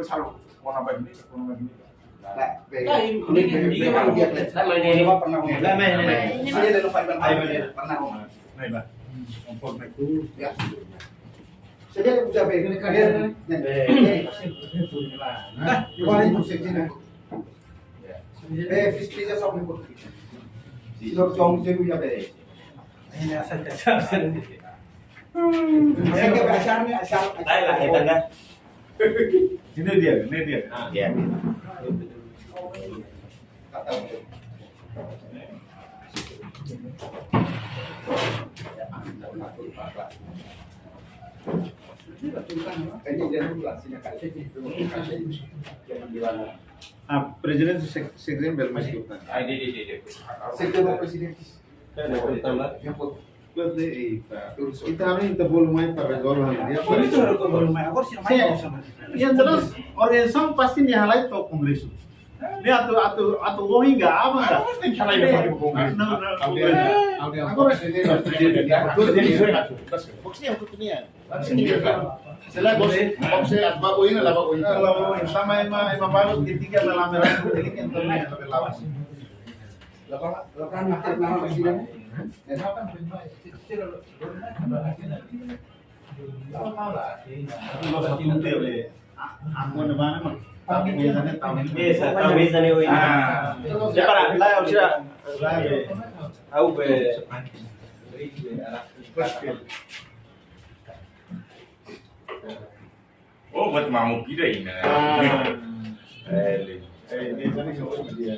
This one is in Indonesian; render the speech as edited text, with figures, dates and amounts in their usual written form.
그 잘 원한 바입니다. 원한 바입니다. Ini kalau dia pernah saya lalu pernah Này bà. Một này cứ ya saya bisa ini kalian kemarin musik sini fisknya sama ikut sidor jong jeru ya be ini asal kasar saya ke asalnya asal Đây là hệ tầng Ini dia. Dạ. Presiden Sekjen Belmas kita. Sekjen presiden Kita harus kita belum main pada golongan dia. itu harus belum main aku sih main sama Yang jelas organisasi pasti nih halai to kongres. Ini atau wohi nggak apa nggak? Cara yang pakai buku Aku Boxnya untuk ini ya. Sila boxe at bago ini lah bago ini. Kalau sama emang bagus ketiga dalam merah ini kan terlihat lebih lawas. Lepas makan nama presiden Aku ada mana mah? Biasanya tahun ini. Bisa nih Win. Siapa lah? Lah sudah. Aku be. Oh, buat mau kira ini. Biasanya dia.